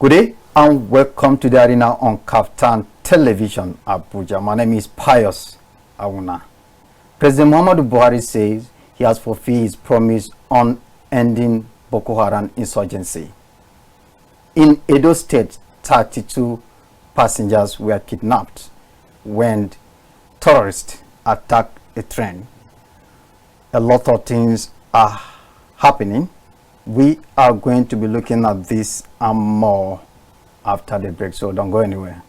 Good day and welcome to the arena on KAFTAN Television, Abuja. My name is Pius Awunah. President Muhammadu Buhari says he has fulfilled his promise on ending Boko Haram insurgency. In Edo State, 32 passengers were kidnapped when terrorists attacked a train. A lot of things are happening. We are going to be looking at this and more after the break, so don't go anywhere.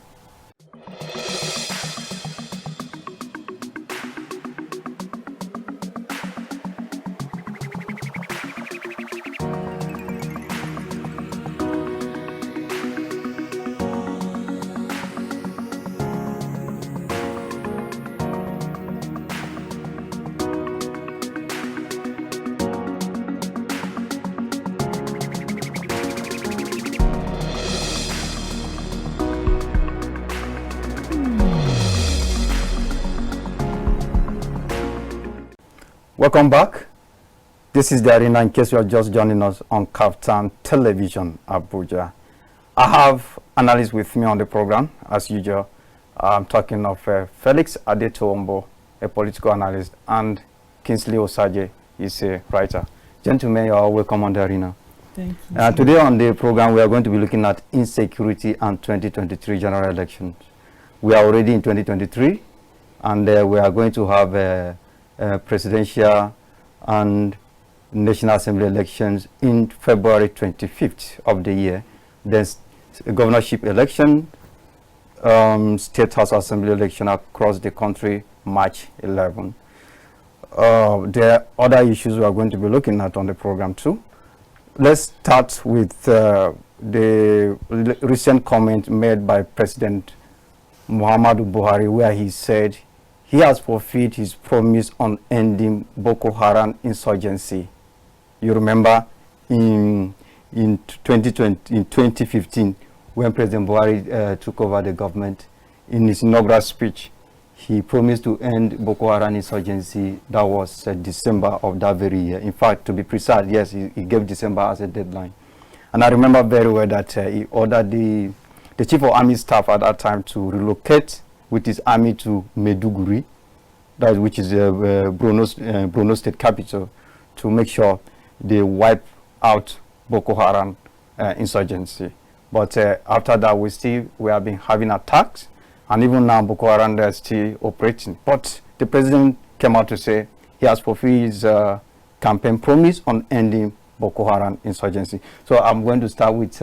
Welcome back. This is the arena in case you are just joining us on KAFTAN Television, Abuja. I have analysts with me on the program, as usual. I'm talking of Felix Adetowubo, a political analyst, and Kingsley Osajie is a writer. Gentlemen, you are welcome on the arena. Thank you. Today on the program, we are going to be looking at insecurity and 2023 general elections. We are already in 2023, and we are going to have presidential and National Assembly elections in February 25th of the year. There's a governorship election, State House Assembly election across the country, March 11. There are other issues we are going to be looking at on the program too. Let's start with the recent comment made by President Muhammadu Buhari, where he said he has fulfilled his promise on ending Boko Haram insurgency. You remember in 2015, when President Buhari took over the government, in his inaugural speech, he promised to end Boko Haram insurgency. That was December of that very year. In fact, to be precise, yes, he gave December as a deadline. And I remember very well that he ordered the Chief of Army Staff at that time to relocate with his army to Maiduguri, which is Borno State capital, to make sure they wipe out Boko Haram insurgency. But after that, we have been having attacks, and even now Boko Haram is still operating. But the president came out to say he has fulfilled his campaign promise on ending Boko Haram insurgency. So I'm going to start with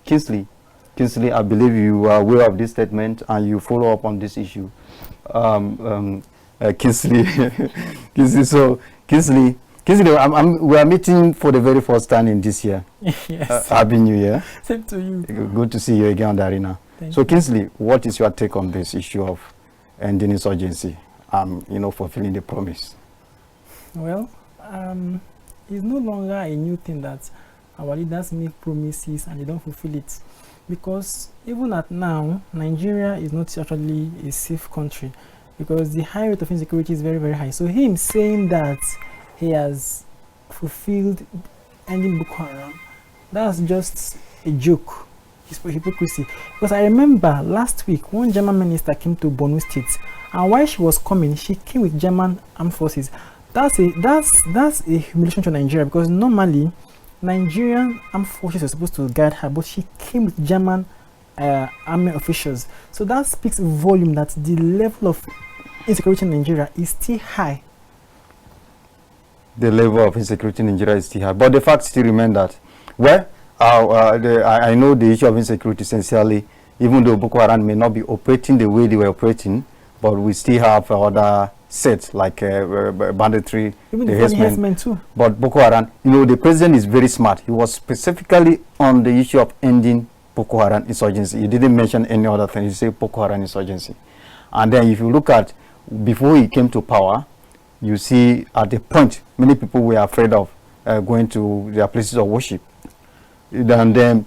Kingsley. Kingsley, I believe you are aware of this statement and you follow up on this issue. Kingsley, Kingsley, we are meeting for the very first time in this year. Yes. Happy New Year. Same to you. Good to see you again on the arena. Thank so, you. Kingsley, what is your take on this issue of ending insurgency? Fulfilling the promise. Well, it's no longer a new thing that our leaders make promises and they don't fulfill it. Because even at now, Nigeria is not actually a safe country, because the high rate of insecurity is very, very high. So him saying that he has fulfilled ending Boko Haram, that's just a joke. It's for hypocrisy. Because I remember last week, one German minister came to Borno State, and while she was coming, she came with German armed forces. That's a humiliation to Nigeria, because normally Nigerian armed forces are supposed to guide her, but she came with German army officials. So that speaks volume that the level of insecurity in Nigeria is still high. The level of insecurity in Nigeria is still high, but the fact still remains that, well, I know the issue of insecurity essentially, even though Boko Haram may not be operating the way they were operating, but we still have other sets like banditry, even the herdsmen too. But Boko Haram, the president is very smart. He was specifically on the issue of ending Boko Haram insurgency. He didn't mention any other thing. He said Boko Haram insurgency. And then if you look at, before he came to power, you see at the point, many people were afraid of going to their places of worship. And then,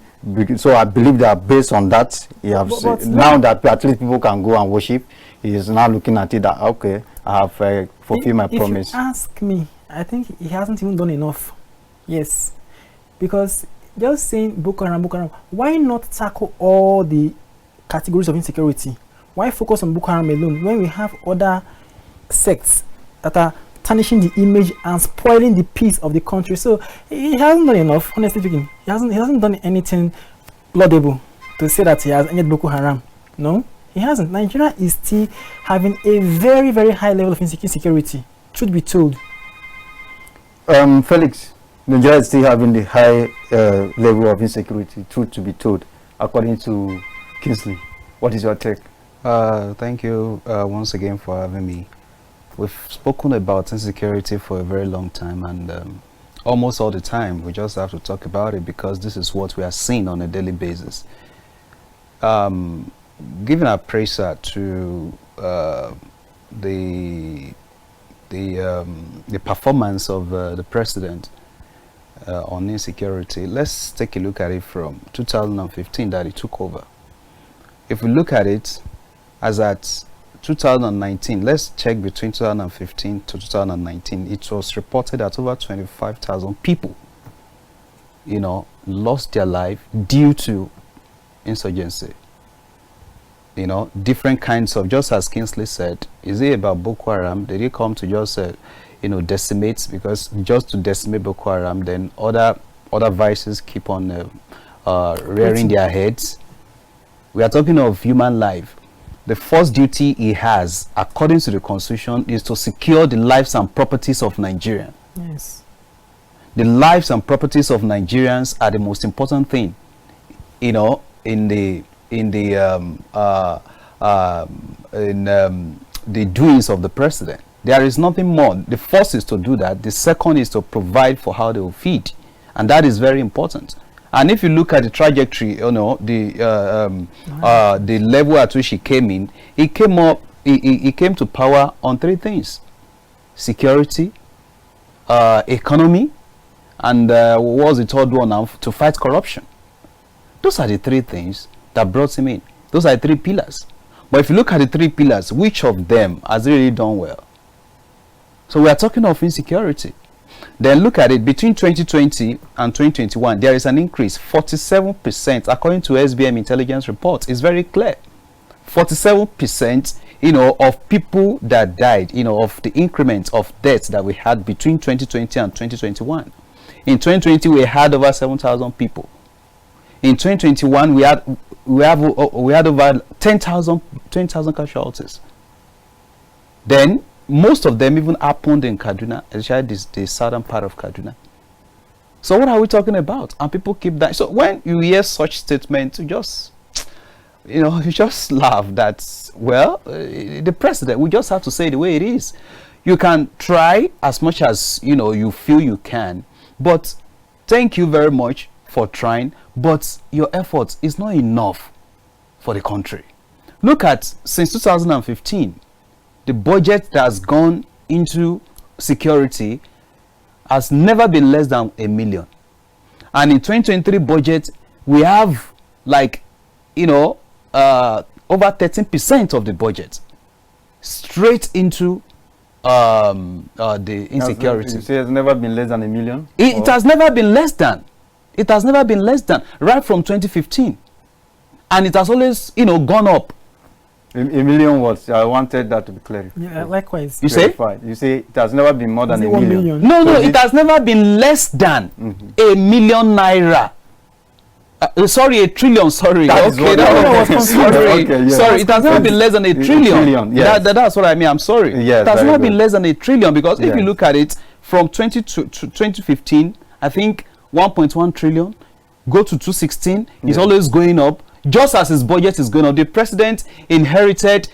so I believe that based on that, he has now that at least people can go and worship, he is now looking at it that, okay, I have fulfilled my promise. If you ask me, I think he hasn't even done enough. Yes. Because just saying Boko Haram, why not tackle all the categories of insecurity? Why focus on Boko Haram alone when we have other sects that are tarnishing the image and spoiling the peace of the country? So he hasn't done enough, honestly speaking. He hasn't done anything laudable to say that he has ended Boko Haram. No, he hasn't. Nigeria is still having a very, very high level of insecurity, truth be told. Felix, Nigeria is still having the high level of insecurity, truth to be told, according to Kingsley. What is your take? Thank you once again for having me. We've spoken about insecurity for a very long time, and almost all the time we just have to talk about it because this is what we are seeing on a daily basis. Giving a praise to the performance of the president on insecurity, let's take a look at it from 2015 that he took over. If we look at it as at 2019, let's check between 2015 to 2019, it was reported that over 25,000 people, lost their life due to insurgency. Different kinds of, just as Kingsley said, is it about Boko Haram? Did it come to just, decimate? Because just to decimate Boko Haram, then other vices keep on rearing their heads. We are talking of human life. The first duty he has, according to the Constitution, is to secure the lives and properties of Nigerians. Yes. The lives and properties of Nigerians are the most important thing, in the doings of the president. There is nothing more. The first is to do that. The second is to provide for how they will feed, and that is very important. And if you look at the trajectory, the level at which he came in, he came to power on three things: security, economy, and what was the third one now? To fight corruption. Those are the three things that brought him in. Those are the three pillars. But if you look at the three pillars, which of them has really done well? So we are talking of insecurity. Then look at it, between 2020 and 2021, there is an increase, 47%, according to SBM intelligence report. It's very clear. 47%, of people that died, of the increment of deaths that we had between 2020 and 2021. In 2020, we had over 7,000 people. In 2021, we had over 10,000 casualties. Then most of them even happened in Kaduna, especially the southern part of Kaduna. So what are we talking about? And people keep dying. So when you hear such statements, you just laugh that, well, the president, we just have to say it the way it is. You can try as much as, you feel you can, but thank you very much for trying, but your effort is not enough for the country. Look at, since 2015, the budget that has gone into security has never been less than 1 million. And in 2023 budget, we have over 13% of the budget straight into the insecurity. You say it's never been less than 1 million? It has never been less than. It has never been less than, right from 2015. And it has always, gone up. 1 million what? I wanted that to be clarified. Yeah, likewise. You say? You say it has never been more than 1 million. No, it has never been less than 1 million naira. Sorry, 1 trillion. Sorry. Sorry, Sorry, it has never been less than 1 trillion. Yes. That's what I mean. I'm sorry. Yes, it has never been less than 1 trillion, because if you look at it from 2015, I think 1.1 trillion, go to 2016, it's always going up. Just as his budget is going up, the president inherited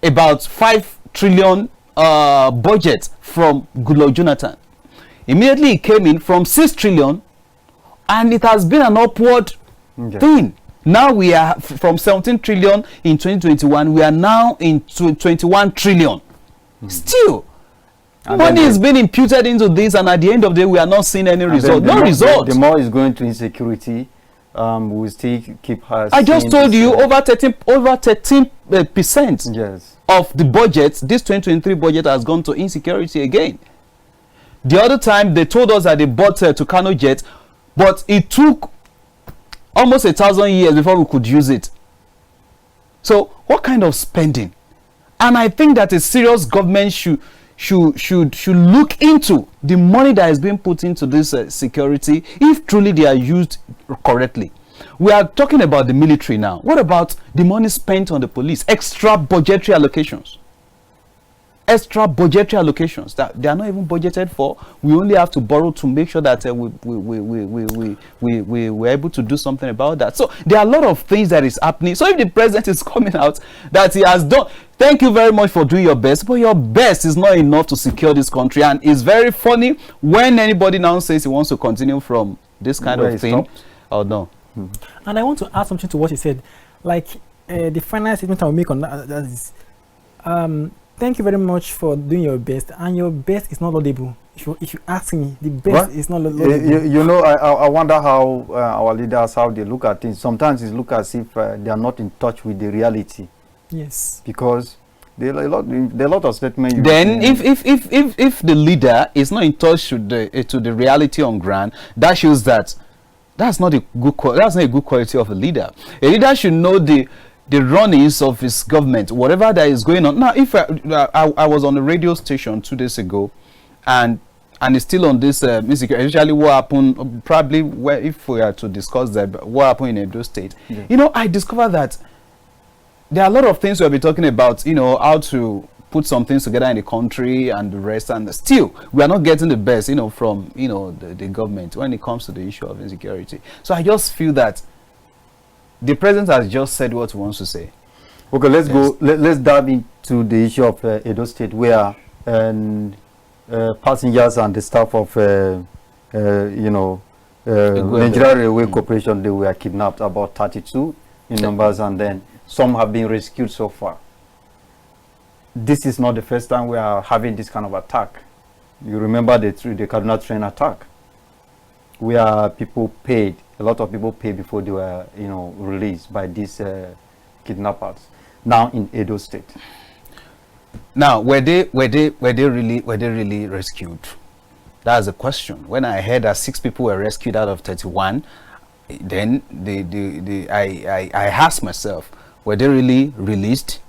about 5 trillion budget from Goodluck Jonathan. Immediately he came in from 6 trillion, and it has been an upward thing. Now we are from 17 trillion in 2021, we are now in 21 trillion. Still, and money is being imputed into this, and at the end of the day, we are not seeing any result. No result. The more is going to insecurity, we still keep her. I just told you over 13% yes. of the budget, this 2023 budget has gone to insecurity again. The other time they told us that they bought to Kano Jet, but it took almost 1,000 years before we could use it. So what kind of spending? And I think that a serious government should look into the money that is being put into this security, if truly they are used correctly. We are talking about the military now. What about the money spent on the police? Extra budgetary allocations. Extra budgetary allocations that they are not even budgeted for. We only have to borrow to make sure that we're able to do something about that. So there are a lot of things that is happening. So if the president is coming out that he has done, thank you very much for doing your best, but your best is not enough to secure this country. And it's very funny when anybody now says he wants to continue from this kind of thing. Oh no. And I want to add something to what he said. Like the final statement I will make on that is, thank you very much for doing your best, and your best is not laudable. If you ask me, the best is not laudable. You know, I wonder how our leaders, how they look at things. Sometimes it looks as if they are not in touch with the reality. Yes. Because there are a lot of statements. Then if the leader is not in touch with the reality on ground, that shows that that's not a good quality of a leader. A leader should know the runnings of his government, whatever that is going on. Now, if I was on a radio station 2 days ago, and it's still on this Insecurity, especially what happened, probably if we are to discuss that, what happened in Edo State. Yeah. You know, I discovered that there are a lot of things we'll be talking about, you know, how to put some things together in the country and the rest, and still we are not getting the best, you know, from, you know, the government when it comes to the issue of insecurity. So I just feel that the president has just said what he wants to say. Okay, let's go. Let's dive into the issue of Edo State, where passengers and the staff of Nigeria Railway Corporation, they were kidnapped, about 32 in numbers, and then some have been rescued so far. This is not the first time we are having this kind of attack. You remember the Kaduna train attack, where people paid, a lot of people paid before they were, you know, released by these kidnappers. Now in Edo State. Now, were they really rescued? That's the question. When I heard that 6 people were rescued out of 31, then I asked myself, were they really released?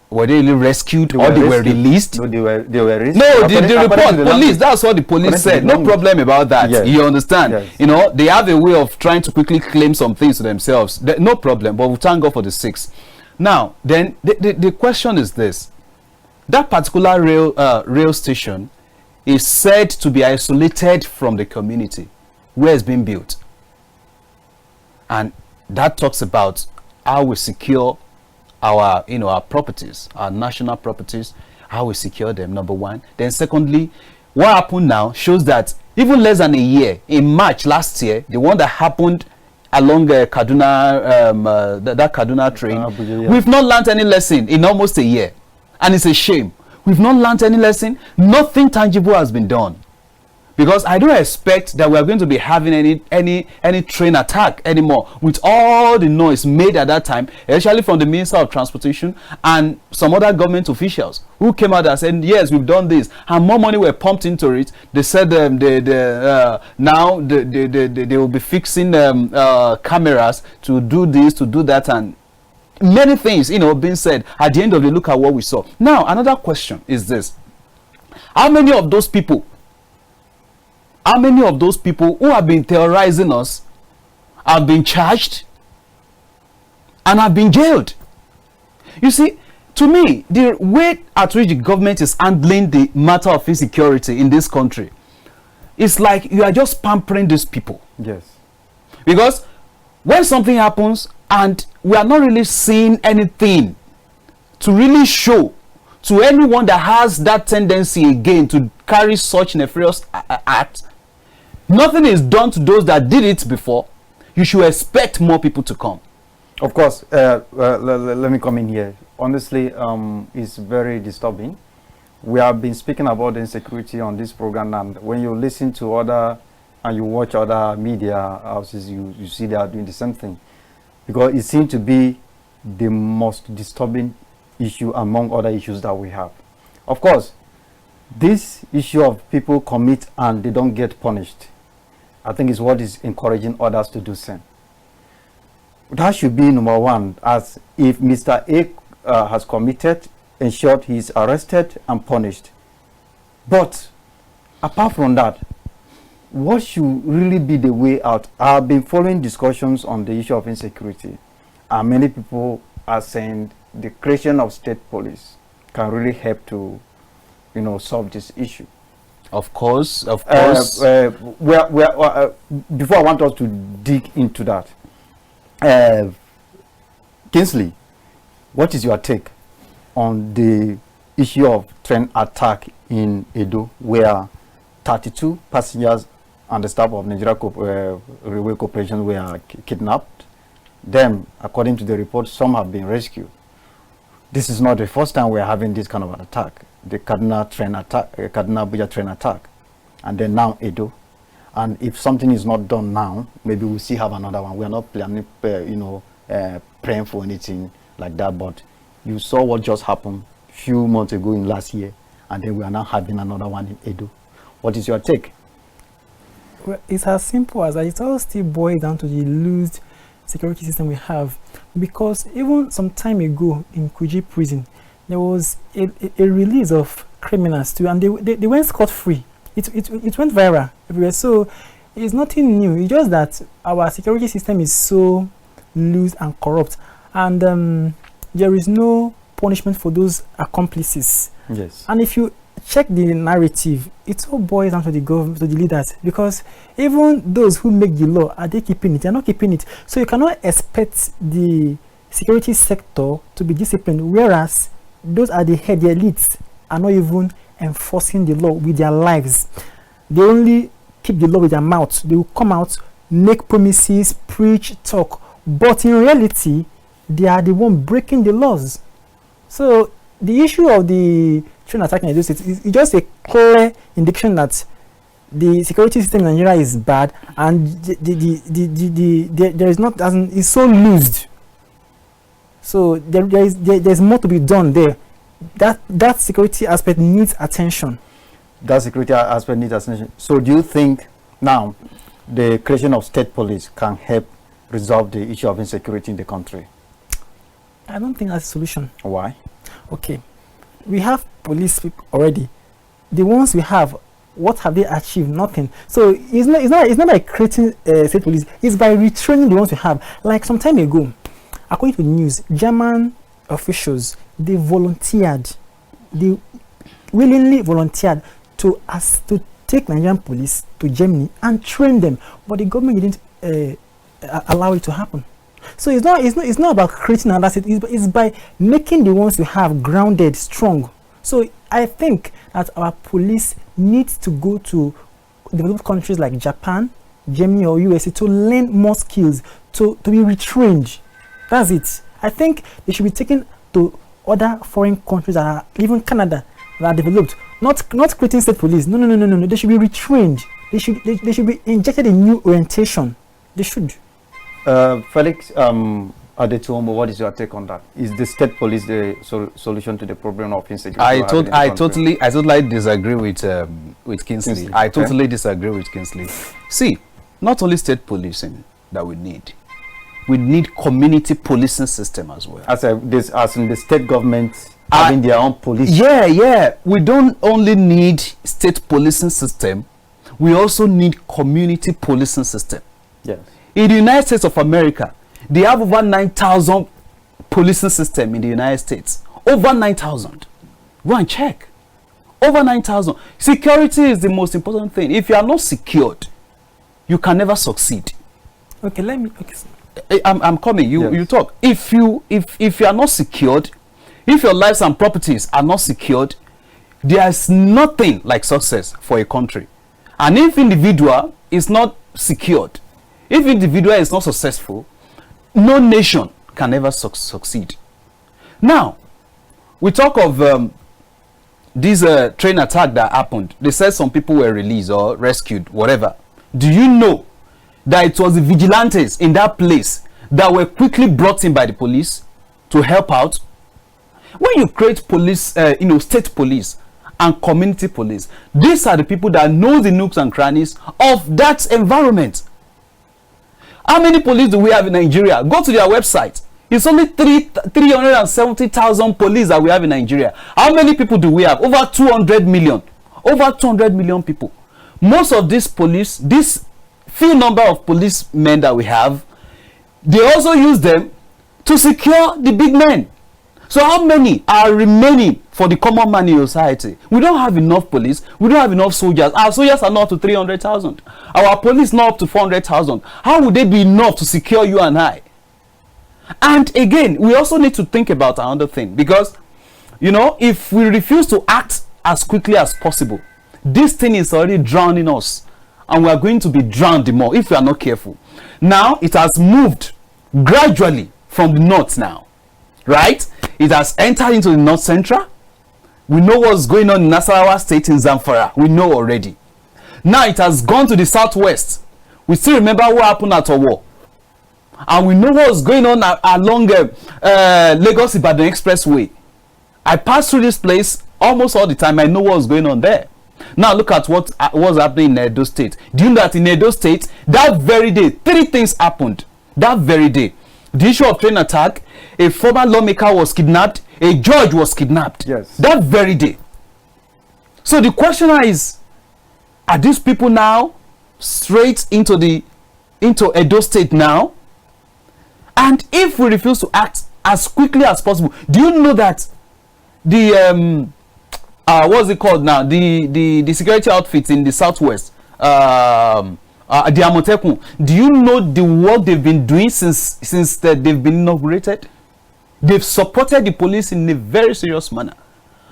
Were they really rescued, or they were released? No, they were released. No, the report, police, that's what the police said. No problem about that. Yes. You understand? Yes. You know, they have a way of trying to quickly claim some things to themselves. No problem, but we thank God for the 6. Now, then, the question is this. That particular rail station is said to be isolated from the community where it's being built. And that talks about how we secure our, you know, our properties, our national properties, how we secure them, number one. Then secondly, what happened now shows that even less than a year, in March last year, the one that happened along Kaduna, that Kaduna train, we've not learned any lesson in almost a year. And it's a shame. We've not learned any lesson. Nothing tangible has been done. Because I don't expect that we are going to be having any train attack anymore, with all the noise made at that time, especially from the Minister of Transportation and some other government officials who came out and said, yes, we've done this, and more money were pumped into it. They said now they will be fixing cameras to do this, to do that, and many things, you know, being said. At the end of the day, look at what we saw. Now, another question is this: how many of those people who have been terrorizing us have been charged and have been jailed? You see, to me, the way at which the government is handling the matter of insecurity in this country, it's like you are just pampering these people. Yes. Because when something happens and we are not really seeing anything to really show to anyone that has that tendency again to carry such nefarious acts, nothing is done to those that did it before, you should expect more people to come. Of course, let me come in here. Honestly, it's very disturbing. We have been speaking about insecurity on this program, and when you listen to other and you watch other media houses, you see they are doing the same thing. Because it seems to be the most disturbing issue among other issues that we have. Of course, this issue of people commit and they don't get punished, I think it's what is encouraging others to do same. That should be number one, as if Mr. A has committed, ensured he is arrested and punished. But apart from that, what should really be the way out? I've been following discussions on the issue of insecurity, and many people are saying the creation of state police can really help to, solve this issue. Of course. Before I want us to dig into that, Kingsley, what is your take on the issue of train attack in Edo, where 32 passengers and the staff of Nigeria Railway Corporation were kidnapped? Then, according to the report, some have been rescued. This is not the first time we are having this kind of an attack. The Kaduna Abuja train attack, and then now Edo. And if something is not done now, maybe we'll see have another one. We are not planning, praying for anything like that. But you saw what just happened a few months ago in last year, and then we are now having another one in Edo. What is your take? Well, it's as simple as that. It all still boils down to the loose security system we have, because even some time ago in Kuje prison, there was a release of criminals too, and they went scot-free. It went viral everywhere. So it's nothing new. It's just that our security system is so loose and corrupt, and there is no punishment for those accomplices. Yes. And if you check the narrative, it all boils down to the government, to the leaders, because even those who make the law, are they keeping it? They're not keeping it. So you cannot expect the security sector to be disciplined, whereas those are the head, the elites, are not even enforcing the law with their lives. They only keep the law with their mouth. They will come out, make promises, preach, talk, but in reality, they are the one breaking the laws. So the issue of the train attack in Edo State is just a clear indication that the security system in Nigeria is bad, and there is not, it's so loosed. So there's more to be done there. That security aspect needs attention. That security aspect needs attention. So do you think now the creation of state police can help resolve the issue of insecurity in the country? I don't think that's a solution. Why? Okay, we have police people already. The ones we have, what have they achieved? Nothing. So it's not like creating state police. It's by retraining the ones we have. Like some time ago, according to the news, German officials, they willingly volunteered to take Nigerian police to Germany and train them, but the government didn't allow it to happen. So it's not about creating another state. It's by making the ones we have grounded, strong. So I think that our police needs to go to developed countries like Japan, Germany, or USA to learn more skills, to be retrained. That's it. I think they should be taken to other foreign countries that are, even Canada, that are developed. Not creating state police. No. They should be retrained. They should be injected in new orientation. They should. Felix Adetowubo, what is your take on that? Is the state police the solution to the problem of insecurity? I totally disagree with Kingsley. I totally disagree with Kingsley. See, not only state policing that we need community policing system as well. As in the state government having their own police. Yeah. We don't only need state policing system, we also need community policing system. Yes. In the United States of America, they have over 9,000 policing system in the United States. Over 9,000. Go and check. Over 9,000. Security is the most important thing. If you are not secured, you can never succeed. Okay, let me. Okay. I'm coming. You talk. If you are not secured, if your lives and properties are not secured, there is nothing like success for a country. And if individual is not secured, if individual is not successful, no nation can ever succeed. Now, we talk of this train attack that happened. They said some people were released or rescued, whatever. Do you know that it was the vigilantes in that place that were quickly brought in by the police to help out? When you create police, state police, and community police. These are the people that know the nooks and crannies of that environment. How many police do we have in Nigeria? Go to their website. It's only 370,000 police that we have in Nigeria. How many people do we have? Over 200 million. Over 200 million people. Most of these police, this few number of policemen that we have, they also use them to secure the big men. So how many are remaining for the common man in society? We don't have enough police. We don't have enough soldiers. Our soldiers are not up to 300,000. Our police not up to 400,000. How would they be enough to secure you and I? And again, we also need to think about another thing, because, you know, if we refuse to act as quickly as possible, this thing is already drowning us, and we are going to be drowned the more if we are not careful. Now it has moved gradually from the north now, right? It has entered into the north central. We know what's going on in Nasarawa State, in Zamfara. We know already. Now it has gone to the southwest. We still remember what happened at Owo. And we know what's going on along Lagos-Ibadan Expressway. I pass through this place almost all the time. I know what's going on there. Now look at what was happening in Edo State. Do you know that in Edo State, that very day, 3 things happened. That very day. The issue of train attack, a former lawmaker was kidnapped, a judge was kidnapped. Yes. That very day. So the question is, are these people now straight into Edo State now? And if we refuse to act as quickly as possible, do you know that the what's it called now? The security outfits in the southwest, the Amotekun, do you know the work they've been doing since they've been inaugurated? They've supported the police in a very serious manner.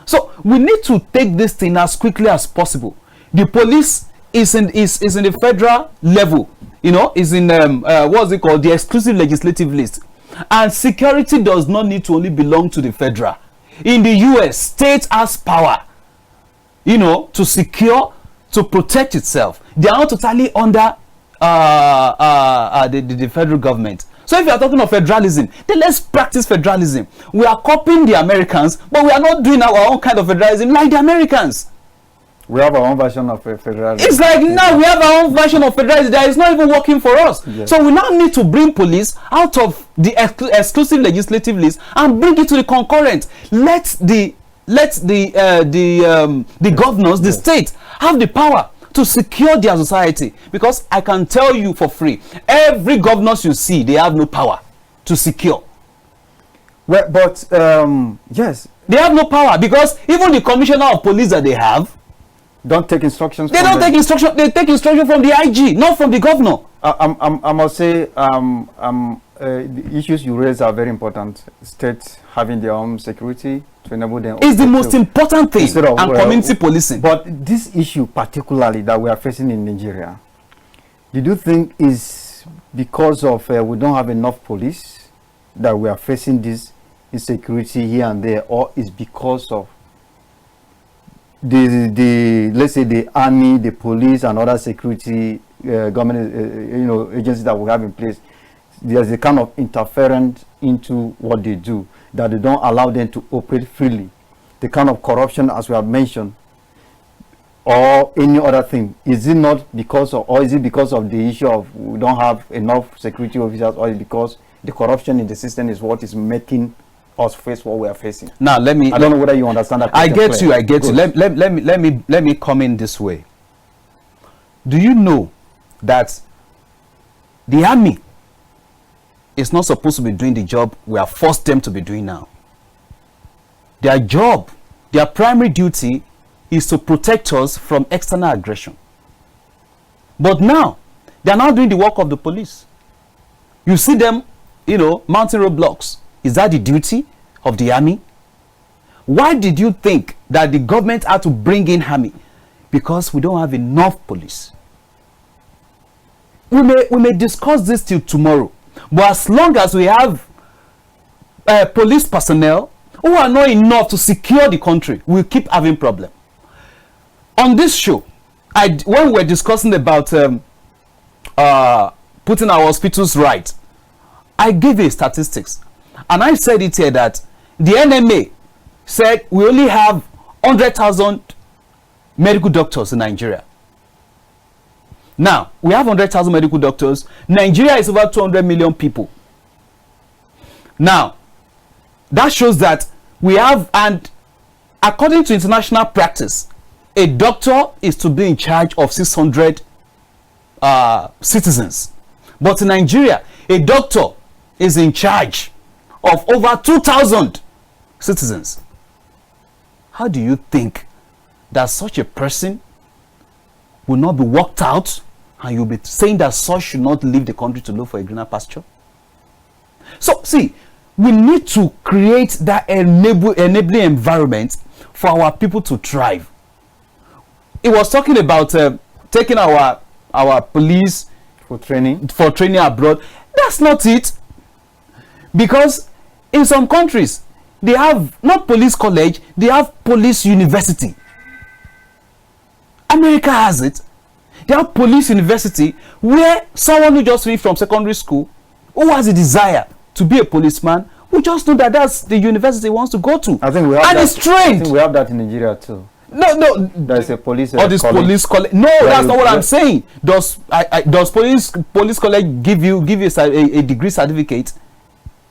So we need to take this thing as quickly as possible. The police is in the federal level, you know, is in what's it called, the exclusive legislative list. And security does not need to only belong to the federal. In the US, state has power, you know, to secure, to protect itself. They are not totally under the federal government. So if you are talking of federalism, then let's practice federalism. We are copying the Americans, but we are not doing our own kind of federalism like the Americans. We have our own version of federalism. It's like now we have our own version of federalism that is not even working for us. Yes. So we now need to bring police out of the exclusive legislative list and bring it to the concurrent. Let the governors, the state, have the power to secure their society. Because I can tell you for free, every governors you see, they have no power to secure. Well, but yes, they have no power, because even the commissioner of police that they have, don't take instructions. They don't take instruction. They take instruction from the IG, not from the governor. I must say, the issues you raise are very important. States having their own security to enable them. It's the most important thing, and community policing. But this issue, particularly that we are facing in Nigeria, did you think is because of we don't have enough police that we are facing this insecurity here and there, or is because of the let's say the army, the police, and other security government agencies that we have in place? There's a kind of interference into what they do, that they don't allow them to operate freely. The kind of corruption, as we have mentioned, or any other thing. Is it not because of, or is it because of the issue of we don't have enough security officers, or is it because the corruption in the system is what is making us face what we are facing? Now let me, I don't know whether you understand that. I get you. Let me come in this way. Do you know that the army is not supposed to be doing the job we have forced them to be doing now? Their job, their primary duty, is to protect us from external aggression. But now they are now doing the work of the police. You see them, mounting roadblocks. Is that the duty of the army? Why did you think that the government had to bring in army? Because we don't have enough police. We may discuss this till tomorrow, but as long as we have police personnel who are not enough to secure the country, we'll keep having problem. On this show, when we were discussing about putting our hospitals right, I gave you statistics. And I said it here that the NMA said we only have 100,000 medical doctors in Nigeria. Now, we have 100,000 medical doctors. Nigeria is over 200 million people. Now, that shows that we have, and according to international practice, a doctor is to be in charge of 600 citizens. But in Nigeria, a doctor is in charge of over 2,000 citizens. How do you think that such a person will not be worked out, and you'll be saying that such should not leave the country to look for a greener pasture? So, see, we need to create that enabling environment for our people to thrive. It was talking about taking our police for training abroad. That's not it, because in some countries they have not police college, they have police university. America has it. They have police university where someone who just finished from secondary school, who has a desire to be a policeman, we just know that that's the university he wants to go to. I think we have and that. it's trained. I think we have that in Nigeria too. No. There's a police. This college. police college. No, that's not what I'm saying. Does police college give you a degree certificate?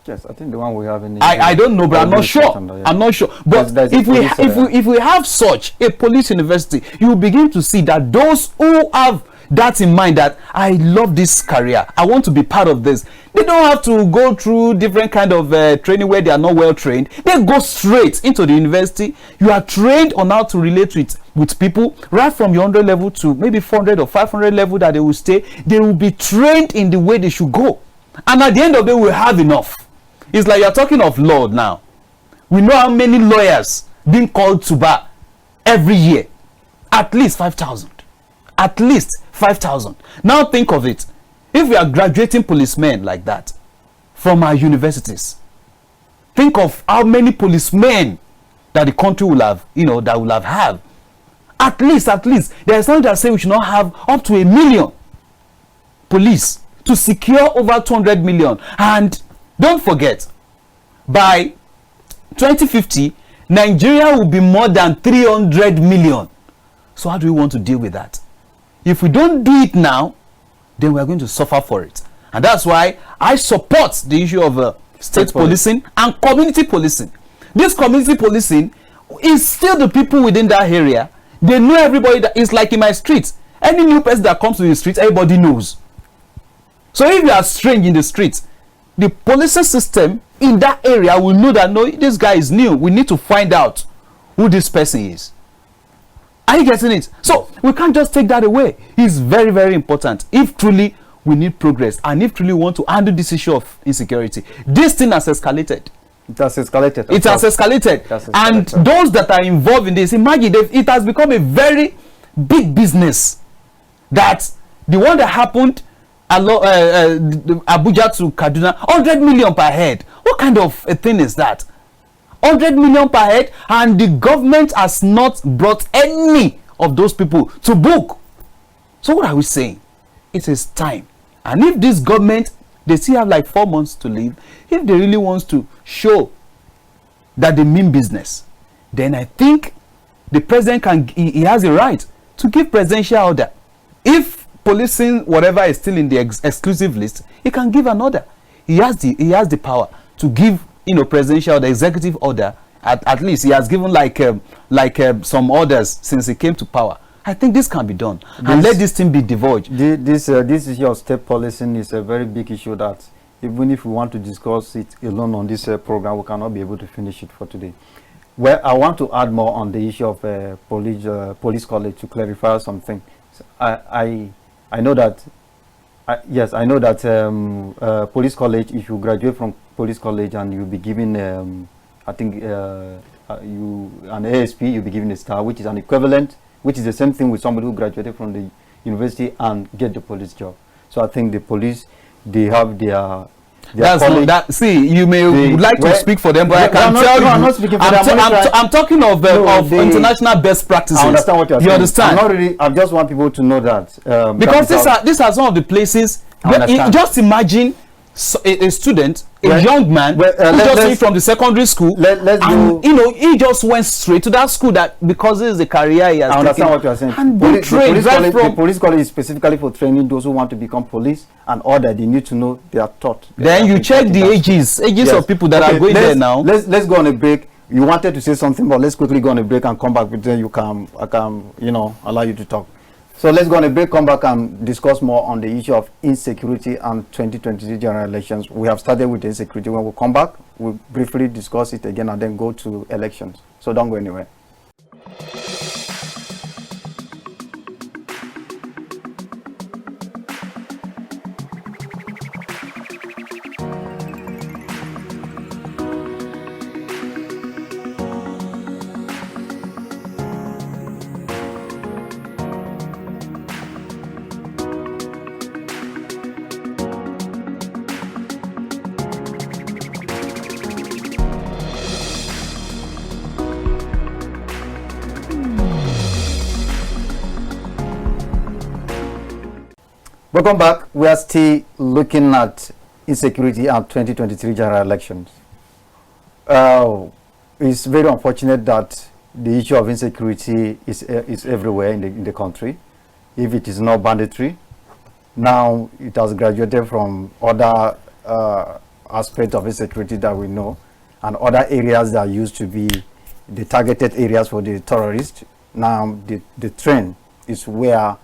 Yes, I think the one we have in Nigeria. I don't know, but I'm not sure. I'm not sure. But there's if we have such a police university, you will begin to see that those who have that in mind, that I love this career, I want to be part of this, they don't have to go through different kind of training where they are not well trained. They go straight into the university. You are trained on how to relate with people, right from your 100 level to maybe 400 or 500 level that they will stay. They will be trained in the way they should go, and at the end of the day, we'll have enough. It's like you're talking of law now. We know how many lawyers being called to bar every year. At least 5,000. At least 5,000. Now think of it. If we are graduating policemen like that from our universities, think of how many policemen that the country will have, that will have. At least, there is something that says we should not have up to 1 million police to secure over 200 million. And don't forget, by 2050, Nigeria will be more than 300 million. So how do we want to deal with that? If we don't do it now, then we are going to suffer for it. And that's why I support the issue of state policing and community policing. This community policing is still the people within that area. They know everybody. That is like in my street. Any new person that comes to the street, everybody knows. So if you are strange in the street, the policing system in that area will know that, no, this guy is new. We need to find out who this person is. Are you getting it? So we can't just take that away. It's very, very important. If truly we need progress, and if truly we want to handle this issue of insecurity, this thing has escalated. It has escalated. It has escalated. And those that are involved in this, imagine it has become a very big business. That the one that happened Abuja to Kaduna, 100 million per head. What kind of a thing is that? 100 million per head, and the government has not brought any of those people to book. So what are we saying? It is time. And if this government, they still have like 4 months to live, if they really want to show that they mean business, then I think the president he has a right to give presidential order. If policing whatever is still in the exclusive list, he can give an order. He has the power to give presidential order, executive order. At least he has given like some orders since he came to power. I think this can be done, and let this thing be divulged. This issue of state policing is a very big issue that even if we want to discuss it alone on this program, we cannot be able to finish it for today. Well, I want to add more on the issue of police college to clarify something. So I know that. Yes, I know that police college, if you graduate from police college and you'll be given, I think, an ASP, you'll be given a star, which is an equivalent, which is the same thing with somebody who graduated from the university and get the police job. So I think the police, they have their see, you may would like to speak for them, but I can tell you, I'm not speaking for them. I'm talking of international best practices. I understand what you're saying. You understand? I just want people to know that because these are some of the places. Just imagine a student, Well, a young man well, who just let's- came from the secondary school, let's and go- you know, he just went straight to that school that because this is the career he has I understand taken, what you are saying. and The been trained police right college, from. the police college is specifically for training those who want to become police and all that they need to know. They are taught. Then you check the ages Yes. of people that Okay, are going there let's- now. Let's go on a break. You wanted to say something, but let's quickly go on a break and come back. But then I can, allow you to talk. So let's go on a break, come back and discuss more on the issue of insecurity and 2023 general elections. We have started with insecurity. When we come back, we'll briefly discuss it again and then go to elections. So don't go anywhere. Welcome back. We are still looking at insecurity and 2023 general elections. It's very unfortunate that the issue of insecurity is everywhere in the country. If it is not mandatory, now it has graduated from other aspects of insecurity that we know, and other areas that used to be the targeted areas for the terrorists. Now the trend is where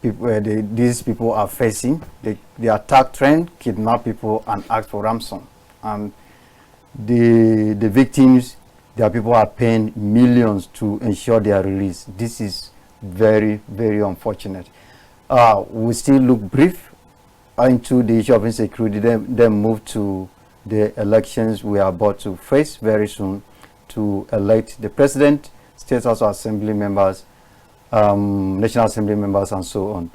these people are facing. They attack trend, kidnap people, and ask for ransom. And the victims, their people are paying millions to ensure their release. This is very, very unfortunate. We still look brief into the issue of insecurity, then move to the elections we are about to face very soon to elect the president, state house assembly members, National Assembly members, and so on.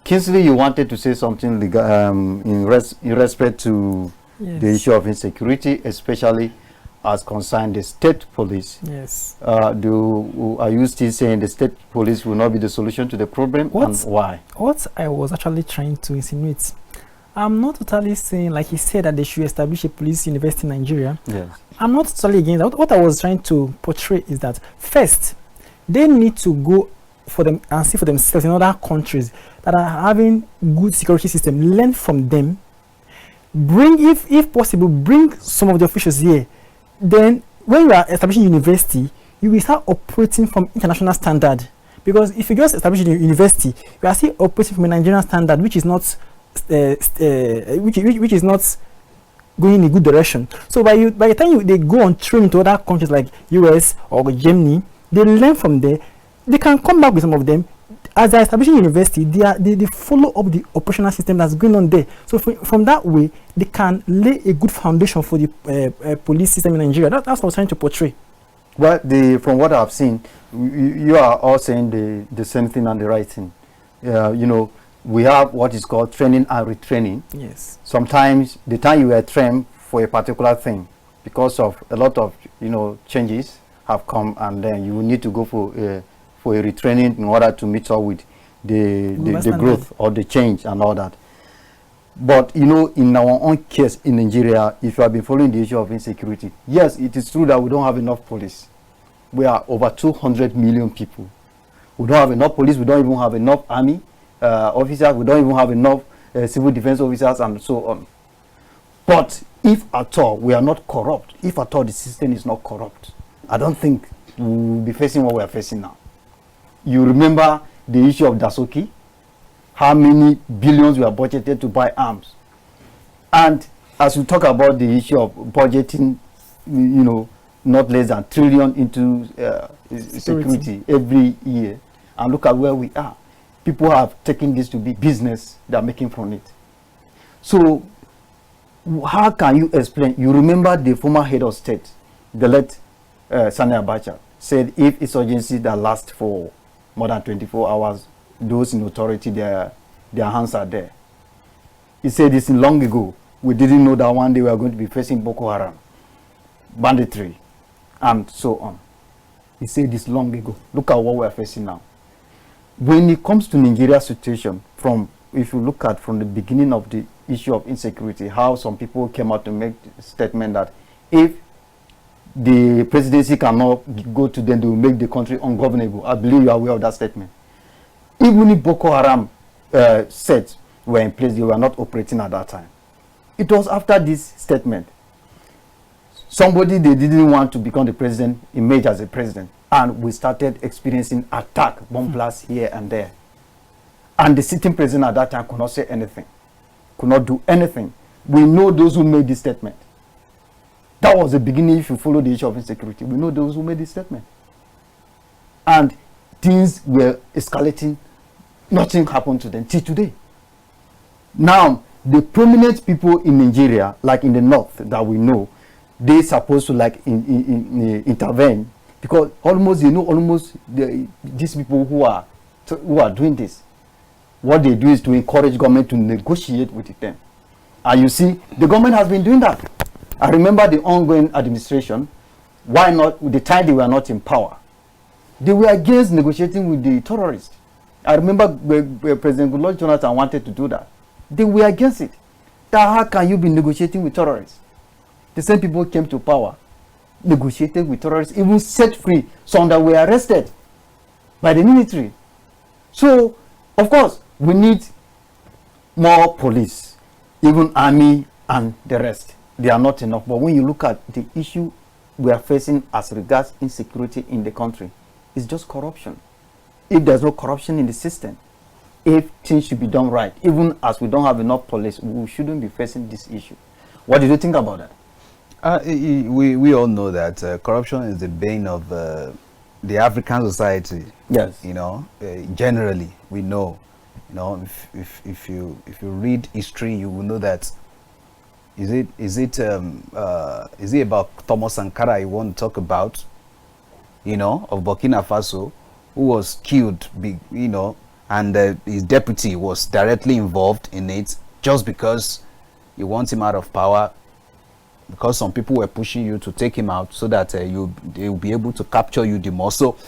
Kingsley, you wanted to say something in respect to the issue of insecurity, especially as concerned the state police. Yes. Are you still saying the state police will not be the solution to the problem, and why? What I was actually trying to insinuate, I'm not totally saying, like he said, that they should establish a police university in Nigeria. Yes. I'm not totally against that. What I was trying to portray is that first, they need to go for them and see for themselves in other countries that are having good security system, learn from them, bring, if possible, bring some of the officials here. Then when you are establishing university, you will start operating from international standard. Because if you just establish a university, you are still operating from a Nigerian standard, which is not which is not going in a good direction. So by the time they go on training to other countries like US or Germany, they learn from there. They can come back with some of them. As they're establishing university, they follow up the operational system that's going on there. So from that way, they can lay a good foundation for the police system in Nigeria. That's what I was trying to portray. Well, from what I've seen, you are all saying the same thing and the right thing. We have what is called training and retraining. Yes. Sometimes the time you were trained for a particular thing, because of a lot of changes have come, and then you will need to go for a retraining in order to meet up with the growth or the change and all that. But in our own case in Nigeria, if you have been following the issue of insecurity, yes, it is true that we don't have enough police. We are over 200 million people. We don't have enough police. We don't even have enough army officers. We don't even have enough civil defense officers and so on. But if at all we are not corrupt, if at all the system is not corrupt, I don't think we will be facing what we are facing now. You remember the issue of Dasoki? How many billions we are budgeted to buy arms? And as we talk about the issue of budgeting, not less than $1 trillion into security every year, and look at where we are. People have taken this to be business they are making from it. So how can you explain? You remember the former head of state, the late Sani Abacha, said if insurgency that lasts for more than 24 hours, those in authority, their hands are there. He said this long ago. We didn't know that one day we are going to be facing Boko Haram, banditry, and so on. He said this long ago. Look at what we are facing now. When it comes to Nigeria's situation, from if you look at from the beginning of the issue of insecurity, how some people came out to make a statement that if the presidency cannot go to them, they will make the country ungovernable. I believe you are aware of that statement. Even if Boko Haram sets were in place, they were not operating at that time. It was after this statement, somebody they didn't want to become the president emerged as a president, and we started experiencing attack, bomb blasts here and there. And the sitting president at that time could not say anything, could not do anything. We know those who made this statement. That was the beginning. If you follow the issue of insecurity, we know those who made this statement. And things were escalating. Nothing happened to them till today. Now, the prominent people in Nigeria, like in the north that we know, they supposed to like intervene, because almost, you know, these people who are doing this, what they do is to encourage government to negotiate with them. And you see, the government has been doing that. I remember the ongoing administration. Why not? The time they were not in power, they were against negotiating with the terrorists. I remember President Goodluck Jonathan wanted to do that. They were against it. That how can you be negotiating with terrorists? The same people came to power, negotiated with terrorists, even set free some that were arrested by the military. So, of course, we need more police, even army and the rest. They are not enough. But when you look at the issue we are facing as regards insecurity in the country, it's just corruption. If there's no corruption in the system, if things should be done right, even as we don't have enough police, we shouldn't be facing this issue. What do you think about that? We all know that corruption is the bane of the African society. Yes. You know, generally we know. You know, if you read history, you will know that. Is it about Thomas Sankara you want to talk about? You know, of Burkina Faso, who was killed, you know, and his deputy was directly involved in it just because you want him out of power, because some people were pushing you to take him out so that they will be able to capture you the more. So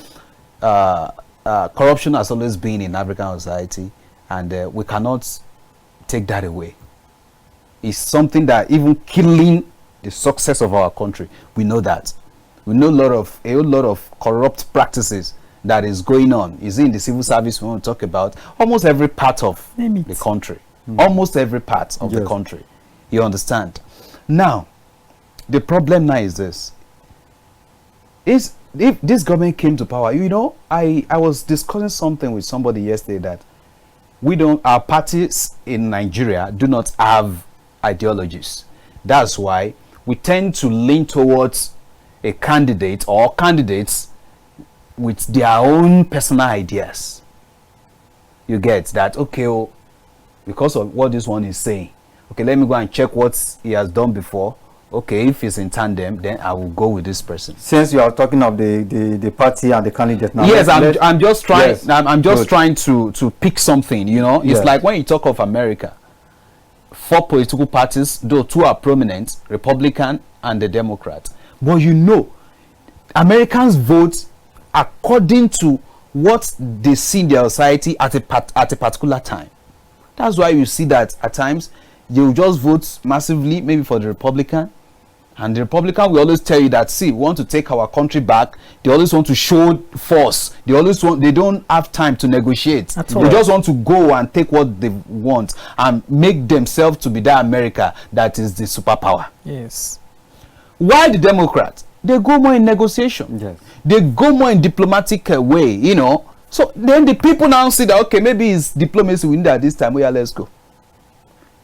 corruption has always been in African society, and we cannot take that away. It's something that even killing the success of our country, we know that. We know a lot of corrupt practices that is going on. Is in the civil service we want to talk about? Almost every part of the country. Almost every part of the country. You understand? Now, the problem now is this. If this government came to power, you know, I was discussing something with somebody yesterday that our parties in Nigeria do not have ideologies. That's why we tend to lean towards a candidate or candidates with their own personal ideas. You get that? Okay, oh, because of what this one is saying, okay, let me go and check what he has done before. Okay, if it's in tandem, then I will go with this person. Since you are talking of the party and the candidate now. Yes, I'm just trying. Yes, I'm just good. trying to pick something. You know, it's like when you talk of America, 4 political parties, though 2 are prominent, Republican and the Democrat. But you know, Americans vote according to what they see in their society at a particular time. That's why you see that at times they will just vote massively, maybe for the Republican, and the Republican will always tell you that, see, we want to take our country back. They always want to show force. They don't have time to negotiate. They just want to go and take what they want and make themselves to be that America that is the superpower. Yes. Why the Democrats? They go more in negotiation. Yes. They go more in diplomatic way, you know. So then the people now see that, okay, maybe it's diplomacy we need at this time. Oh yeah, let's go.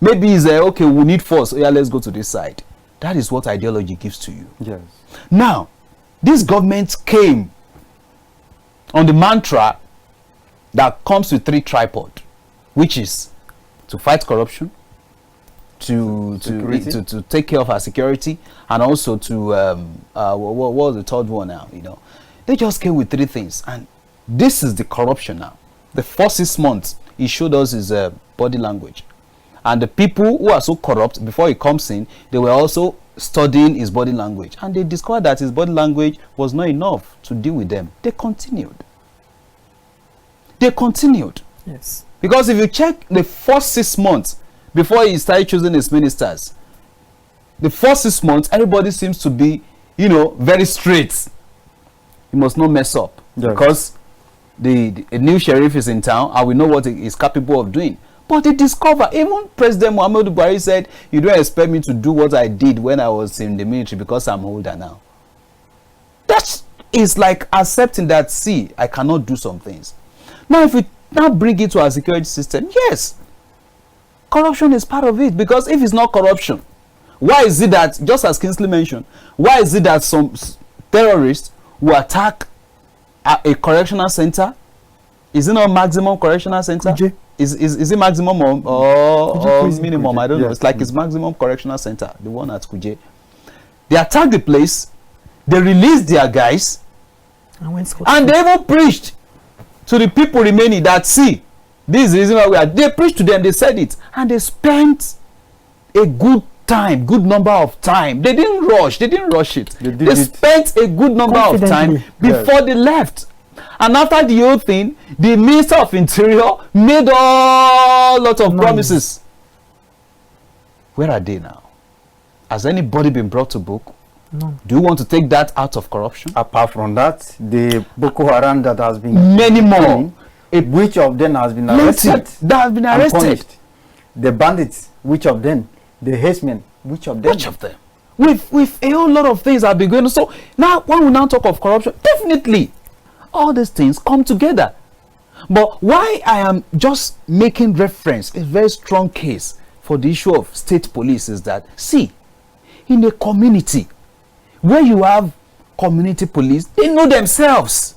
Maybe it's okay, we need force. Oh yeah, let's go to this side. That is what ideology gives to you. Yes. Now, this government came on the mantra that comes with 3 tripods, which is to fight corruption, to take care of our security, and also to what was the third one now? You know, they just came with 3 things, and this is the corruption now. The first 6 months, he showed us his body language. And the people who are so corrupt, before he comes in, they were also studying his body language. And they discovered that his body language was not enough to deal with them. They continued. They continued. Yes. Because if you check the first 6 months before he started choosing his ministers, the first 6 months, everybody seems to be, you know, very straight. He must not mess up. Yes. Because the new sheriff is in town and we know what he is capable of doing. But they discover, even President Muhammadu Buhari said, you don't expect me to do what I did when I was in the military because I'm older now. That is like accepting that, see, I cannot do some things. Now, if we now bring it to our security system, yes, corruption is part of it. Because if it's not corruption, why is it that, just as Kingsley mentioned, why is it that some terrorists will attack a correctional center? Is it not maximum correctional center? Is it maximum or minimum? I don't know. It's like it's maximum correctional center, the one at Kuje. They attacked the place, they released their guys, and they even preached to the people remaining that, see, this is the reason why we are. They preached to them, they said it, and they spent a good time, good number of time. They didn't rush it. They spent a good number of time before they left. And after the whole thing, the Minister of Interior made a lot of promises. Where are they now? Has anybody been brought to book? No. Do you want to take that out of corruption? Apart from that, the Boko Haram that has been many more. Which of them has been arrested? That have been arrested. The bandits, which of them? The herdsmen, which of them? Which of them? With a whole lot of things have been going on. So now, when we now talk of corruption, definitely all these things come together. But why I am just making reference, a very strong case for the issue of state police, is that, see, in a community where you have community police, they know themselves.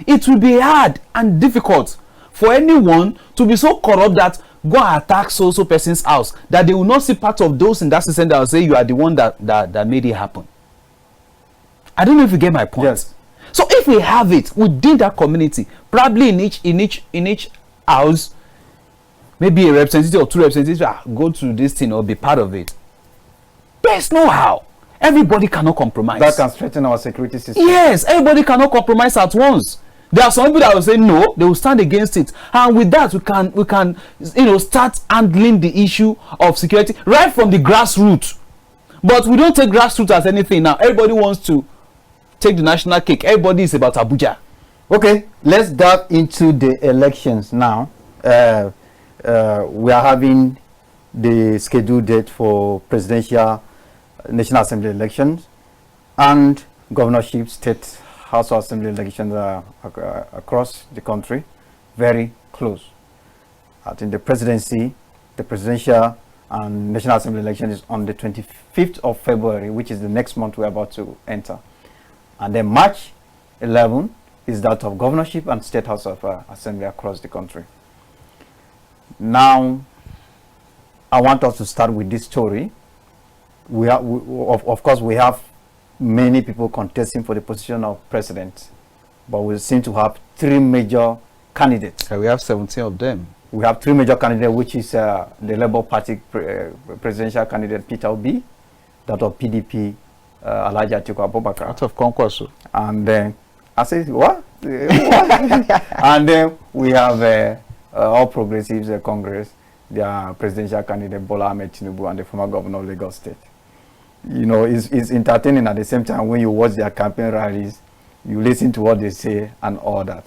It will be hard and difficult for anyone to be so corrupt that go and attack so person's house, that they will not see part of those in that system that will say you are the one that made it happen. I don't know if you get my point. Yes. So if we have it within that community, probably in each house, maybe a representative or two representatives go to this thing or be part of it. There's no how. Everybody cannot compromise. That can strengthen our security system. Yes, everybody cannot compromise at once. There are some people that will say no, they will stand against it, and with that we can start handling the issue of security right from the grassroots. But we don't take grassroots as anything now. Everybody wants to take the national cake. Everybody is about Abuja. Okay, let's dive into the elections now. We are having the scheduled date for presidential, National Assembly elections and governorship, state House of Assembly elections across the country, very close. I think the presidency, the presidential and National Assembly election is on the 25th of February, which is the next month we're about to enter. And then March 11 is that of governorship and state House of Assembly across the country. Now, I want us to start with this story. Of course, we have many people contesting for the position of president, but we seem to have three major candidates. We have 17 of them. We have three major candidates, which is the Labour Party presidential candidate Peter Obi, that of PDP Alhaji Atiku Abubakar. Out of concourse. And then I say what? And then we have All Progressives Congress, their presidential candidate Bola Ahmed Tinubu, and the former governor of Lagos State. You know, it's entertaining at the same time when you watch their campaign rallies, you listen to what they say and all that.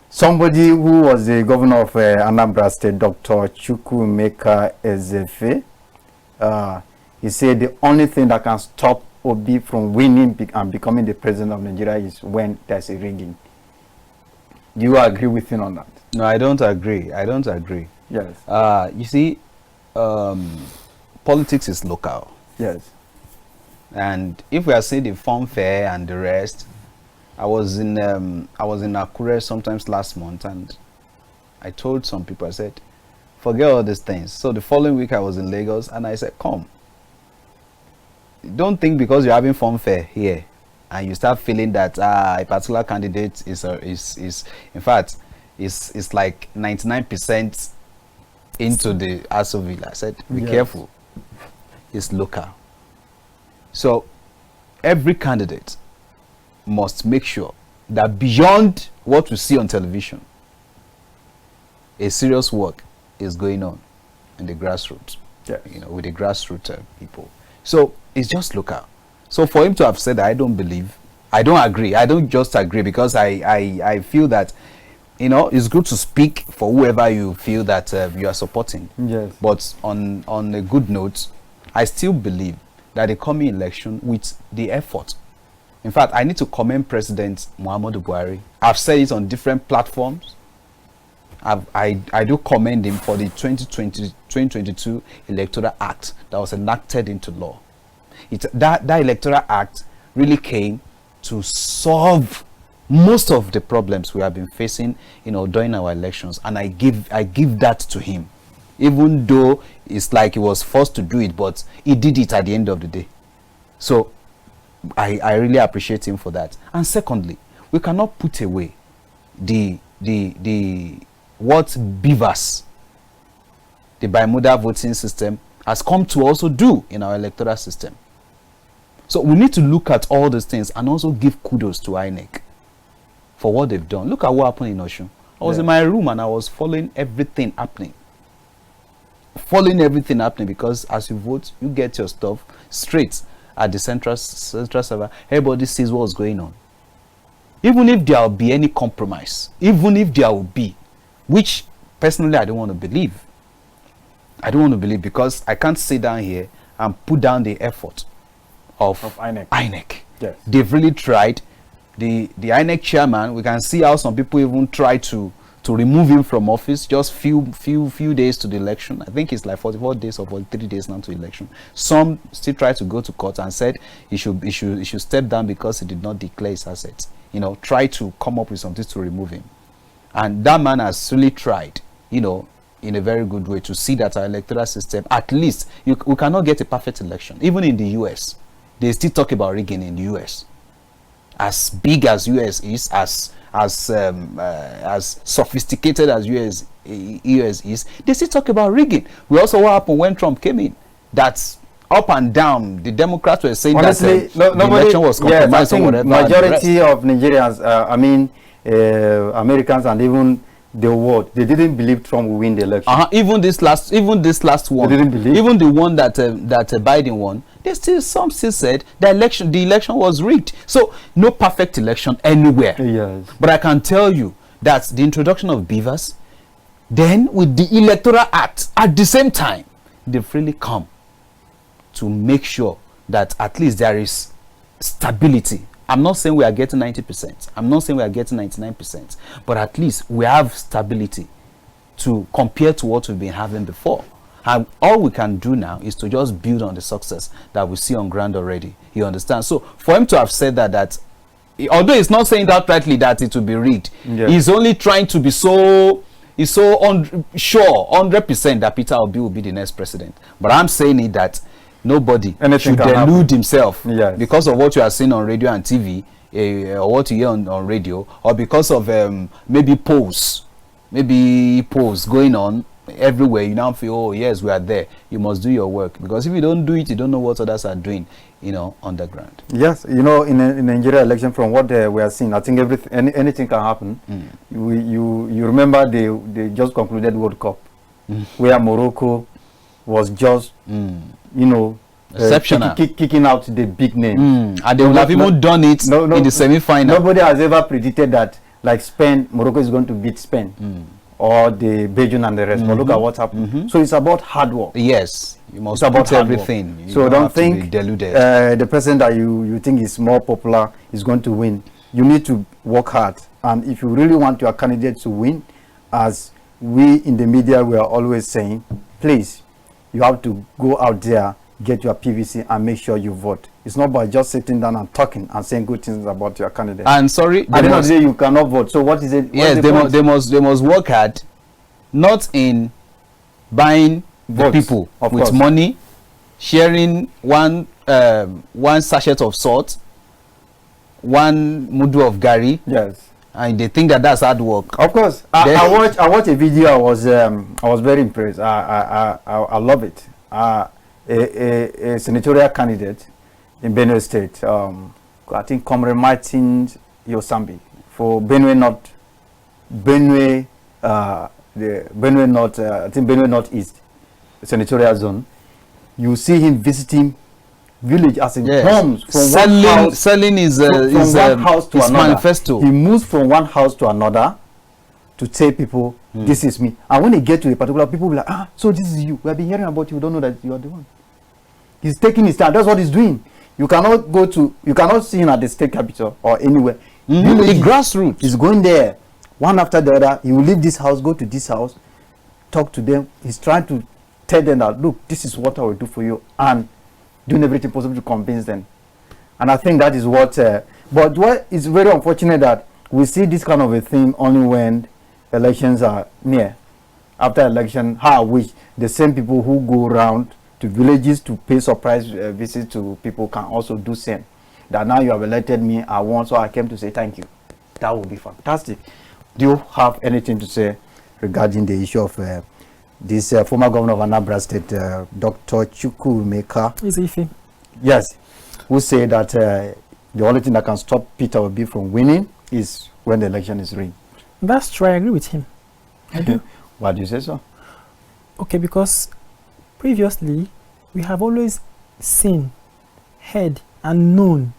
Somebody who was the governor of Anambra State, Dr. Chukwuemeka Ezefe, he said the only thing that can stop Obi from winning and becoming the president of Nigeria is when there's a rigging. Do you agree with him on that? No, I don't agree. I don't agree. Yes. You see, politics is local. Yes. And if we are saying the fanfare and the rest, I was in Akure sometimes last month, and I told some people, I said, forget all these things. So the following week I was in Lagos, and I said, come. Don't think because you're having fanfare here and you start feeling that a particular candidate is in fact is like 99% into the Asoville. I said, be careful. It's local. So every candidate must make sure that beyond what we see on television, a serious work is going on in the grassroots, Yes. you know, with the grassroots people. So it's just local. So for him to have said, I don't believe, I don't agree. I don't just agree because I feel that, you know, it's good to speak for whoever you feel that you are supporting. Yes. But on a good note, I still believe that the coming election with the effort. In fact, I need to commend President Muhammadu Buhari. I've said it on different platforms. I do commend him for the 2022 Electoral Act that was enacted into law. That Electoral Act really came to solve most of the problems we have been facing, you know, during our elections, and I give that to him, even though it's like he was forced to do it, but he did it at the end of the day. So I really appreciate him for that. And secondly, we cannot put away the what beavers, the bimodal voting system, has come to also do in our electoral system. So we need to look at all these things and also give kudos to INEC for what they've done. Look at what happened in Osun. I was in my room and I was following everything happening. Because as you vote, you get your stuff straight at the central server. Everybody sees what's going on. Even if there will be any compromise, even if there will be, which personally I don't want to believe. I don't want to believe, because I can't sit down here and put down the effort of INEC. Yes. They've really tried. The INEC chairman, we can see how some people even try to remove him from office just few days to the election. I think it's like 44 days or 43 days now to election. Some still try to go to court and said he should step down because he did not declare his assets. You know, try to come up with something to remove him. And that man has really tried, you know, in a very good way to see that our electoral system, at least, we cannot get a perfect election. Even in the US, they still talk about rigging in the US. As big as US is, as sophisticated as US is, they still talk about rigging. We also what happened when Trump came in. That's up and down. The Democrats were saying honestly, that the election was compromised. Yes, I think or whatever. majority of Nigerians, Americans, and even the world, they didn't believe Trump would win the election. Even this last one, they didn't believe. Even the one that Biden won, some still said the election was rigged. So no perfect election anywhere. Yes. But I can tell you that the introduction of beavers, then with the Electoral Act at the same time, they've really come to make sure that at least there is stability. I'm not saying we are getting 90%. I'm not saying we are getting 99%. But at least we have stability to compare to what we've been having before. And all we can do now is to just build on the success that we see on ground already. You understand? So for him to have said that although he's not saying that outrightly that it will be rigged, he's only trying to be sure 100% that Peter Obi will be the next president. But I'm saying it that nobody should delude himself because of what you are seeing on radio and TV, or what you hear on radio, or because of maybe polls going on everywhere. You now feel, oh yes, we are there. You must do your work, because if you don't do it, you don't know what others are doing, you know, underground. Yes, you know, in Nigeria election, from what we are seeing, I think anything can happen. You remember they just concluded World Cup, where Morocco was just you know, exceptional, kicking out the big name, and they would have even done it in the semi-final. Nobody has ever predicted that, like Spain, Morocco is going to beat Spain, or the Belgium and the rest. But look at what happened. So it's about hard work. Yes, you must put everything. So don't think deluded. The person that you think is more popular is going to win. You need to work hard, and if you really want your candidate to win, as we in the media we are always saying, please, you have to go out there, get your PVC, and make sure you vote. It's not by just sitting down and talking and saying good things about your candidate. And sorry, at the end of the day, you cannot vote. So what is it? Yes, they must work hard, not in buying the people with money, sharing one sachet of salt, one mudu of gari. Yes. And they think that that's hard work. Of course, I watched a video. I was very impressed. I love it. A senatorial candidate in Benue State, I think Comrade Martin Yosambi for Benue the Benue North, I think Benue Northeast senatorial zone, you see him visiting village as in homes from selling his one house to another. Manifesto. He moves from one house to another to tell people, this is me. And when they get to a particular, people will be like, so this is you. We have been hearing about you. We don't know that you are the one. He's taking his time. That's what he's doing. You cannot see him at the state capital or anywhere. The grassroots. He's going there, one after the other. He will leave this house, go to this house, talk to them. He's trying to tell them that, look, this is what I will do for you, and doing everything possible to convince them. And I think that is what, but what is very unfortunate that we see this kind of a thing only when elections are near. After election, how I wish the same people who go around to villages to pay surprise visits to people can also do same. That now you have elected me, I won, so I came to say thank you. That would be fantastic. Do you have anything to say regarding the issue of this former governor of Anambra State, Dr. Chukwuemeka? Yes, who say that the only thing that can stop Peter Obi from winning is when the election is rigged. That's true. I agree with him. I do. Why do you say so? Okay, because previously we have always seen, heard, and known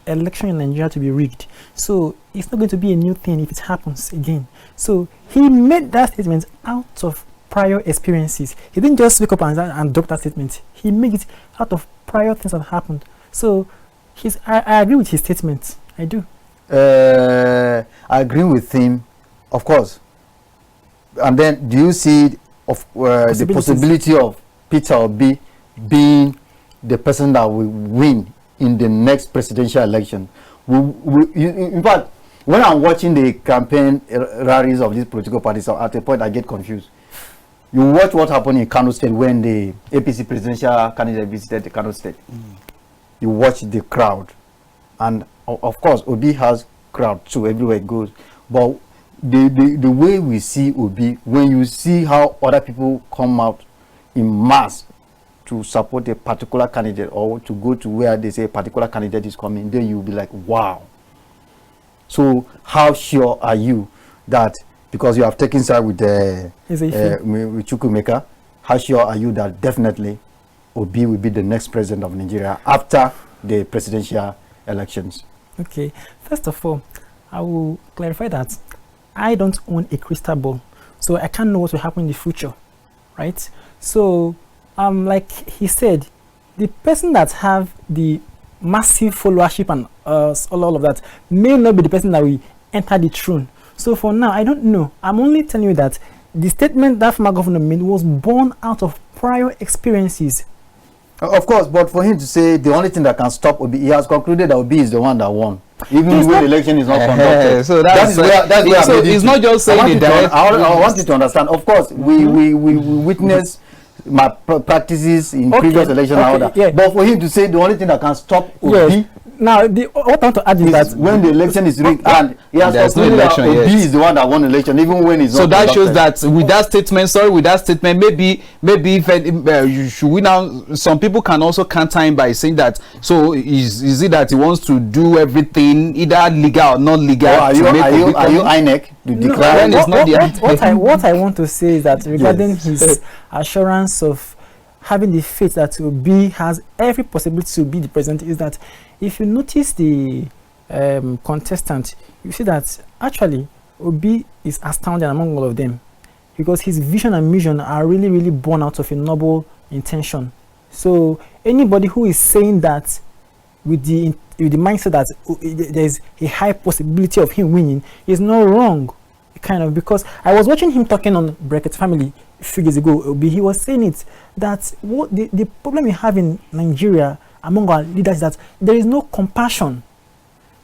election in Nigeria to be rigged. So it's not going to be a new thing if it happens again. So he made that statement out of prior experiences. He didn't just wake up and drop that statement. He made it out of prior things that happened. So I agree with his statement. I do. I agree with him, of course. And then do you see the possibility of Peter Obi being the person that will win in the next presidential election? In fact, when I'm watching the campaign rallies of these political parties, at a point I get confused. You watch what happened in Kano State when the APC presidential candidate visited the Kano State. You watch the crowd, and of course Obi has crowd too everywhere it goes. But the way we see Obi, when you see how other people come out in mass to support a particular candidate or to go to where they say a particular candidate is coming, then you'll be like, wow. So how sure are you that, because you have taken side with Chukwuemeka, how sure are you that definitely Obi will be the next president of Nigeria after the presidential elections? Okay, first of all, I will clarify that I don't own a crystal ball, so I can't know what will happen in the future, right? So like he said, the person that have the massive followership and all of that may not be the person that will enter the throne. So for now, I don't know. I'm only telling you that the statement that former governor made was born out of prior experiences. Of course, but for him to say the only thing that can stop Obi, he has concluded that Obi is the one that won, even when the election is not conducted. So that's where so it's not just saying it. I want you to understand. Of course, we witness my practices in previous election and all that. Yeah. But for him to say the only thing that can stop Obi, now what I want to add is that when the election is rigged, and he has concluded that Obi is the one that won the election, even when it's not. So that shows that with that statement, maybe if should we now, some people can also counter him by saying that, so is it that he wants to do everything either legal or not legal? Are you INEC to declare? What I want to say is that regarding his assurance of having the faith that Obi has every possibility to be the president, is that if you notice the contestant, you see that actually Obi is astounding among all of them, because his vision and mission are really, really born out of a noble intention. So anybody who is saying that with the mindset that there is a high possibility of him winning is not wrong, kind of, because I was watching him talking on Bracket Family a few days ago. He was saying it that what the problem we have in Nigeria among our leaders is that there is no compassion.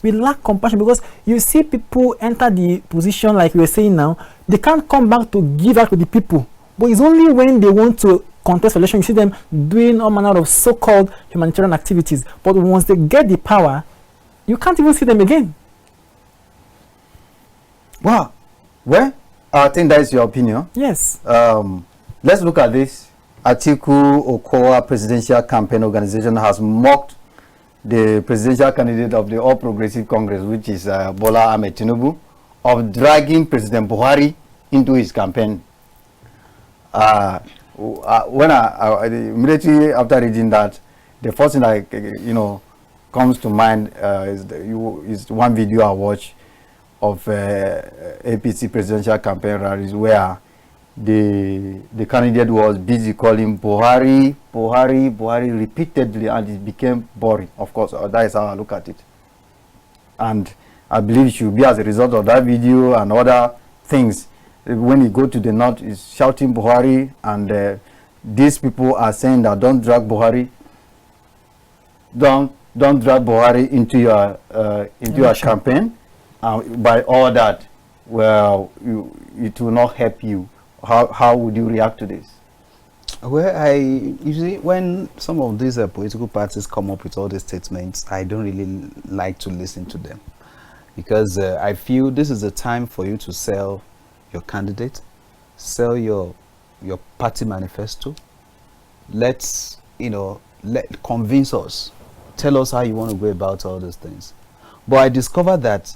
We lack compassion, because you see people enter the position like we were saying now, they can't come back to give out to the people, but it's only when they want to contest election you see them doing all manner of so-called humanitarian activities. But once they get the power, you can't even see them again. Wow. Well, I think that is your opinion. Yes. Let's look at this. Atiku Okowa Presidential Campaign Organization has mocked the presidential candidate of the All Progressive Congress, which is Bola Ahmed Tinubu, of dragging President Buhari into his campaign. When immediately after reading that, the first thing that comes to mind is one video I watched of APC presidential campaign rallies where the candidate was busy calling Buhari repeatedly, and it became boring. Of course, that is how I look at it. And I believe it should be as a result of that video and other things. When you go to the north, is shouting Buhari, and these people are saying that don't drag Buhari, don't drag Buhari into your campaign. By all that, well, it will not help you. How would you react to this? Well, usually when some of these political parties come up with all these statements, I don't really like to listen to them, because I feel this is the time for you to sell your candidate, sell your party manifesto. Let's convince us, tell us how you want to go about all these things. But I discovered that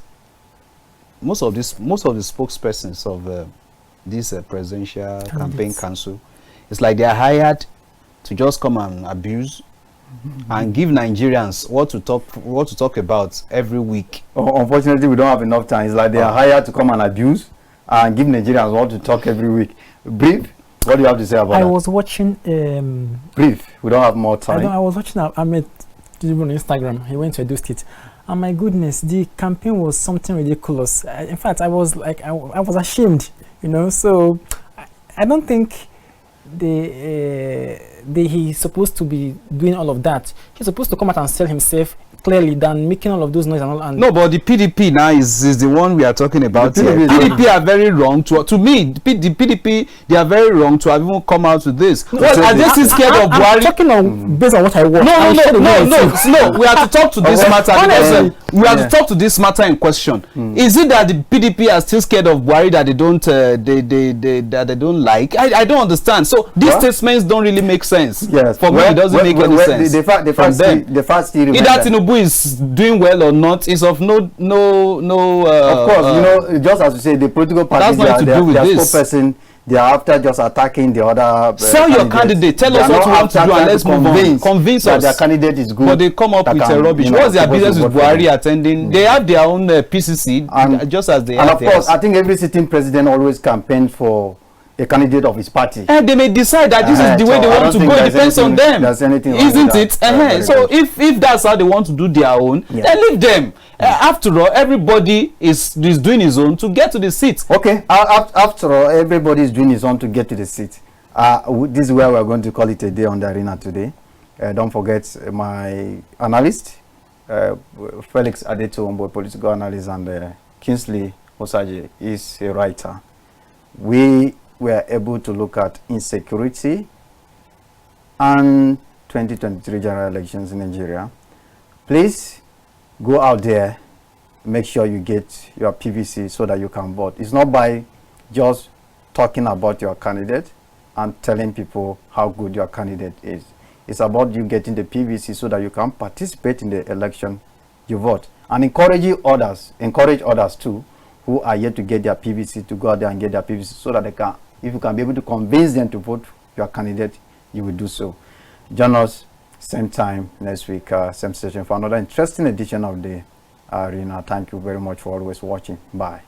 most of the spokespersons of this presidential campaign council, it's like they are hired to just come and abuse and give Nigerians what to talk about every week. Unfortunately, we don't have enough time. It's like they are hired to come and abuse and give Nigerians what to talk every week. Brief, what do you have to say about that? I was watching brief, we don't have more time. I was watching Ahmed Tinubu on Instagram. He went to Edo State, and my goodness, the campaign was something ridiculous. In fact, I was like, I was ashamed, so I don't think he's supposed to be doing all of that. He's supposed to come out and sell himself clearly than making all of those noise and all. And no, but the PDP now is the one we are talking about here. PDP are very wrong to me. The PDP, they are very wrong to have even come out with this. No, well, are they still scared of Buhari? I'm talking on based on what I watched. No. We have to talk to this matter. Because, we have to talk to this matter in question. Is it that the PDP are still scared of Buhari that they don't like? I don't understand. So these statements don't really make sense. Yes. For me, it doesn't make any sense. The fact still remains either Tinubu is doing well or not is of no. Of course, just as you say, the political parties, their spokesperson, they are after just attacking the other. Sell your candidate. Tell us what you want to do, and let's move on. Convince us that their candidate is good. But they come up with rubbish. What's their business with Buhari attending? They have their own PCC, and just as they have. And of course, I think every sitting president always campaigns for a candidate of his party. And they may decide that this is the way they want to go. It depends on them. Isn't it? So if that's how they want to do their own, then leave them. After all, everybody is doing his own to get to the seat. Okay. After all, everybody is doing his own to get to the seat. This is where we're going to call it a day on the arena today. Don't forget my analyst, Felix Adetowubo, political analyst, and Kingsley Osajie is a writer. We were able to look at insecurity and 2023 general elections in Nigeria. Please go out there, make sure you get your PVC so that you can vote. It's not by just talking about your candidate and telling people how good your candidate is. It's about you getting the PVC so that you can participate in the election you vote. And encourage others too, who are yet to get their PVC, to go out there and get their PVC so that they can, if you can be able to convince them to vote your candidate, you will do so. Join us same time next week, same station for another interesting edition of the Arena. Thank you very much for always watching. Bye.